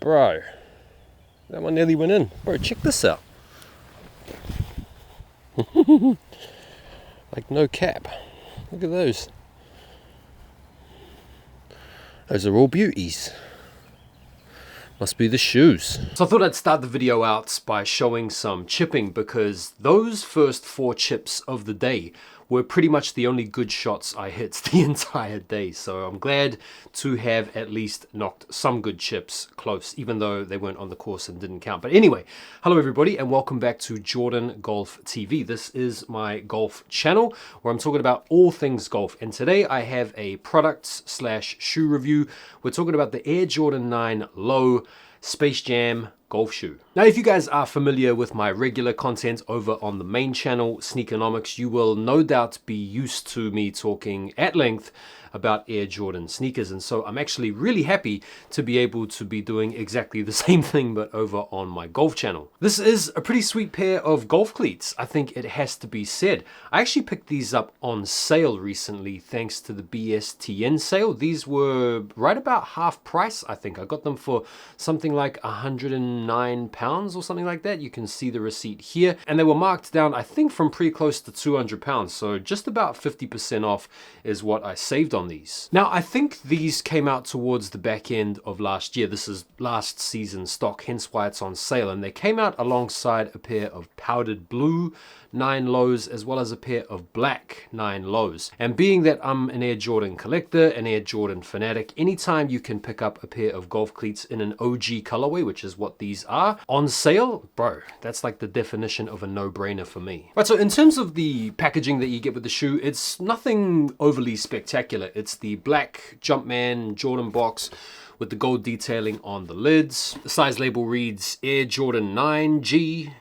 Bro, that one nearly went in. Bro, check this out. Like, no cap. Look at those. Those are all beauties. Must be the shoes. So I thought I'd start the video out by showing some chipping, because those first 4 chips of the day were pretty much the only good shots I hit the entire day. So I'm glad to have at least knocked some good chips close, even though they weren't on the course and didn't count. But anyway, hello everybody and welcome back to Jordan Golf TV. This is my golf channel where I'm talking about all things golf. And today I have a product/shoe review. We're talking about the Air Jordan 9 Low Space Jam golf shoe. Now, if you guys are familiar with my regular content over on the main channel, Sneakonomics, you will no doubt be used to me talking at length about Air Jordan sneakers. And so I'm actually really happy to be able to be doing exactly the same thing, but over on my golf channel. This is a pretty sweet pair of golf cleats. I think it has to be said. I actually picked these up on sale recently, thanks to the BSTN sale. These were right about half price, I think. I got them for something like £109 or something like that. You can see the receipt here. And they were marked down, I think, from pretty close to £200. So just about 50% off is what I saved on these. Now, I think these came out towards the back end of last year. This is last season stock, hence why it's on sale. And they came out alongside a pair of powdered blue 9 lows as well as a pair of black 9 lows. And being that I'm an Air Jordan collector, an Air Jordan fanatic, anytime you can pick up a pair of golf cleats in an OG colorway, which is what these are, on sale, bro, that's like the definition of a no-brainer for me. Right, so in terms of the packaging that you get with the shoe, it's nothing overly spectacular. It's the black Jumpman Jordan box with the gold detailing on the lids. The size label reads Air Jordan 9G.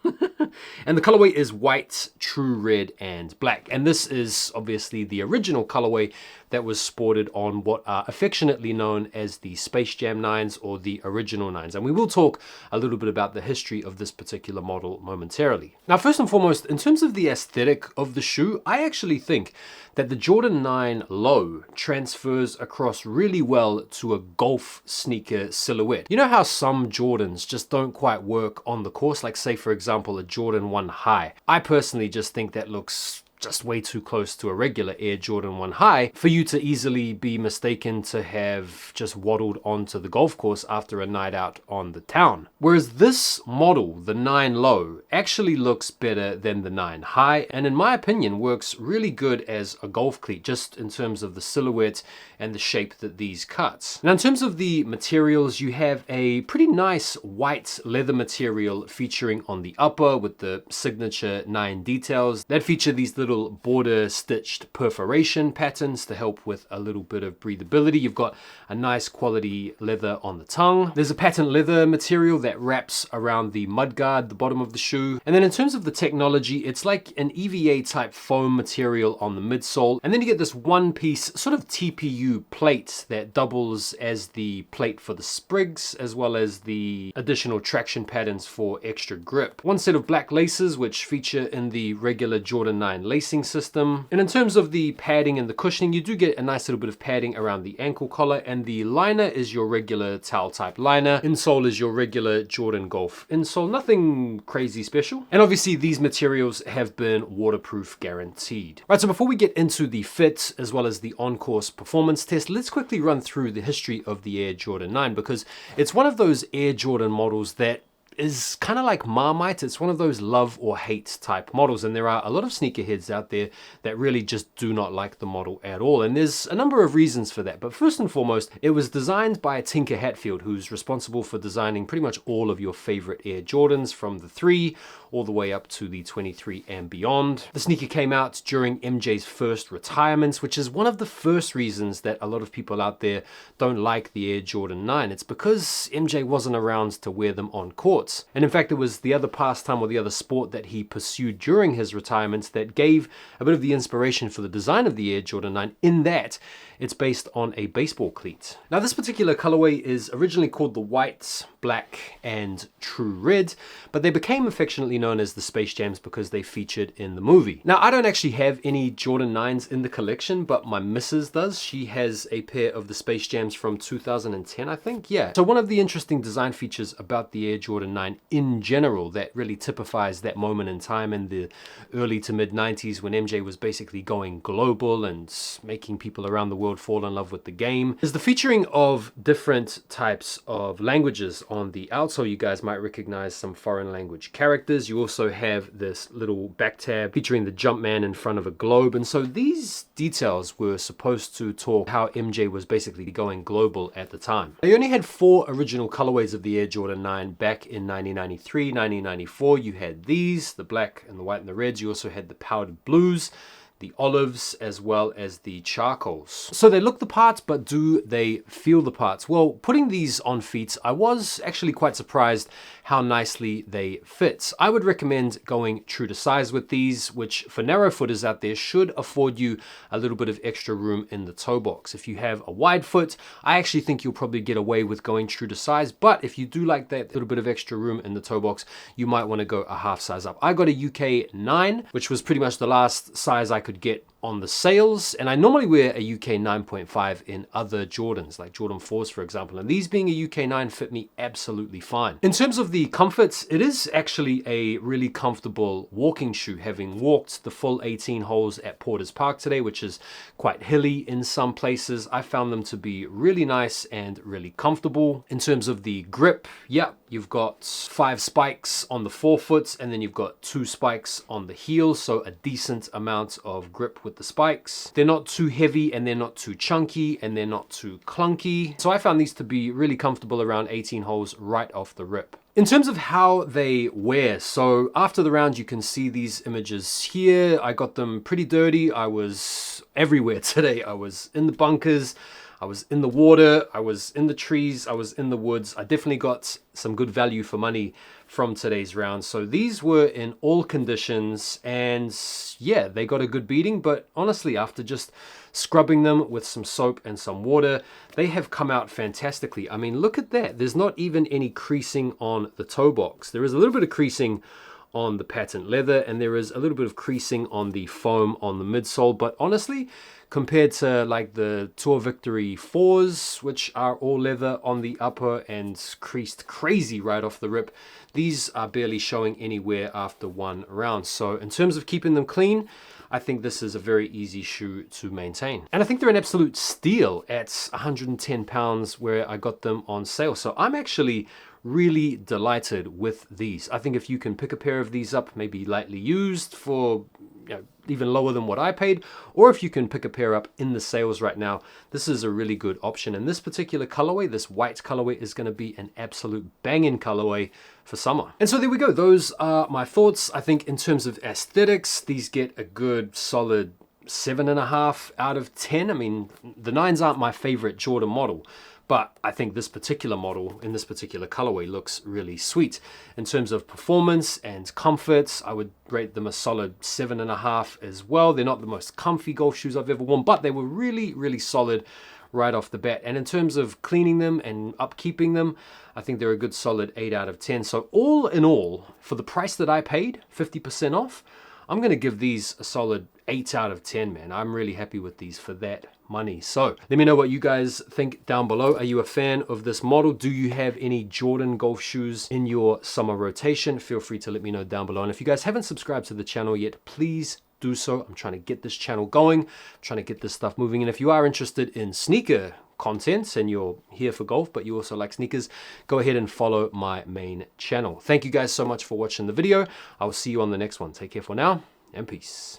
And the colorway is white, true red, and black. And this is obviously the original colorway that was sported on what are affectionately known as the Space Jam 9s or the original 9s. And we will talk a little bit about the history of this particular model momentarily. Now, first and foremost, in terms of the aesthetic of the shoe, I actually think that the Jordan 9 Low transfers across really well to a golf sneaker silhouette. You know how some Jordans just don't quite work on the course? Like, say, for example, a Jordan 1 High. I personally just think that looks just way too close to a regular Air Jordan 1 High for you to easily be mistaken to have just waddled onto the golf course after a night out on the town. Whereas this model, the 9 Low, actually looks better than the 9 High, and in my opinion works really good as a golf cleat, just in terms of the silhouette and the shape that these cuts. Now, in terms of the materials, you have a pretty nice white leather material featuring on the upper with the signature 9 details that feature these little border stitched perforation patterns to help with a little bit of breathability. You've got a nice quality leather on the tongue. There's a patent leather material that wraps around the mudguard, the bottom of the shoe. And then in terms of the technology, it's like an EVA type foam material on the midsole. And then you get this one piece sort of TPU plate that doubles as the plate for the sprigs, as well as the additional traction patterns for extra grip. One set of black laces, which feature in the regular Jordan 9 lacing system. And in terms of the padding and the cushioning, you do get a nice little bit of padding around the ankle collar, and the liner is your regular towel type liner. Insole is your regular Jordan Golf insole, nothing crazy special. And obviously these materials have been waterproof guaranteed. Right, so before we get into the fit as well as the on-course performance test, let's quickly run through the history of the Air Jordan 9, because it's one of those Air Jordan models that is kind of like Marmite. It's one of those love or hate type models, and there are a lot of sneakerheads out there that really just do not like the model at all, and there's a number of reasons for that. But first and foremost, it was designed by Tinker Hatfield, who's responsible for designing pretty much all of your favorite Air Jordans from the 3 all the way up to the 23 and beyond. The sneaker came out during MJ's first retirement, which is one of the first reasons that a lot of people out there don't like the Air Jordan 9. It's because MJ wasn't around to wear them on courts. And in fact, it was the other pastime or the other sport that he pursued during his retirement that gave a bit of the inspiration for the design of the Air Jordan 9, in that It's based on a baseball cleat. Now this particular colorway is originally called the white, black, and true red, but they became affectionately known as the Space Jams because they featured in the movie. Now I don't actually have any Jordan 9s in the collection, but my missus does. She has a pair of the Space Jams from 2010, I think. Yeah. So one of the interesting design features about the Air Jordan 9 in general that really typifies that moment in time in the early to mid 90s when MJ was basically going global and making people around the world fall in love with the game is the featuring of different types of languages on the outsole. You guys might recognize some foreign language characters. You also have this little back tab featuring the Jumpman in front of a globe. And so these details were supposed to talk how MJ was basically going global at the time. They only had 4 original colorways of the Air Jordan 9 back in 1993, 1994. You had these, the black and the white and the reds. You also had the powdered blues, the olives, as well as the charcoals. So they look the parts, but do they feel the parts? Well, putting these on feet, I was actually quite surprised how nicely they fit. I would recommend going true to size with these, which for narrow footers out there should afford you a little bit of extra room in the toe box. If you have a wide foot, I actually think you'll probably get away with going true to size, but if you do like that little bit of extra room in the toe box, you might want to go a half size up. I got a UK 9, which was pretty much the last size I could get on the sales, and I normally wear a UK 9.5 in other Jordans, like Jordan 4s for example, and these being a UK 9 fit me absolutely fine. In terms of the comforts, it is actually a really comfortable walking shoe, having walked the full 18 holes at Porter's Park today, which is quite hilly in some places. I found them to be really nice and really comfortable. In terms of the grip, yeah, you've got 5 spikes on the forefoot, and then you've got 2 spikes on the heel, so a decent amount of grip with the spikes. They're not too heavy and they're not too chunky and they're not too clunky. So I found these to be really comfortable around 18 holes right off the rip. In terms of how they wear, so after the round you can see these images here. I got them pretty dirty. I was everywhere today. I was in the bunkers, I was in the water, I was in the trees, I was in the woods. I definitely got some good value for money from today's round. So these were in all conditions, and yeah, they got a good beating, but honestly, after just scrubbing them with some soap and some water, they have come out fantastically. I mean, look at that. There's not even any creasing on the toe box. There is a little bit of creasing on the patent leather, and there is a little bit of creasing on the foam on the midsole, but honestly, compared to like the Tour Victory 4s, which are all leather on the upper and creased crazy right off the rip, these are barely showing anywhere after one round. So in terms of keeping them clean, I think this is a very easy shoe to maintain. And I think they're an absolute steal at £110 where I got them on sale. So I'm actually really delighted with these. I think if you can pick a pair of these up, maybe lightly used for even lower than what I paid, or if you can pick a pair up in the sales right now, this is a really good option. And this particular colorway, this white colorway, is going to be an absolute banging colorway for summer. And so there we go. Those are my thoughts. I think in terms of aesthetics, these get a good solid 7.5 out of 10. I mean, the 9s aren't my favorite Jordan model, but I think this particular model in this particular colorway looks really sweet. In terms of performance and comfort, I would rate them a solid 7.5 as well. They're not the most comfy golf shoes I've ever worn, but they were really, really solid right off the bat. And in terms of cleaning them and upkeeping them, I think they're a good solid 8 out of 10. So all in all, for the price that I paid, 50% off, I'm going to give these a solid 8 out of 10, man. I'm really happy with these for that money. So let me know what you guys think down below. Are you a fan of this model? Do you have any Jordan golf shoes in your summer rotation? Feel free to let me know down below. And if you guys haven't subscribed to the channel yet, please do so. I'm trying to get this channel going. I'm trying to get this stuff moving. And if you are interested in sneaker content and you're here for golf, but you also like sneakers, go ahead and follow my main channel. Thank you guys so much for watching the video. I will see you on the next one. Take care for now, and peace.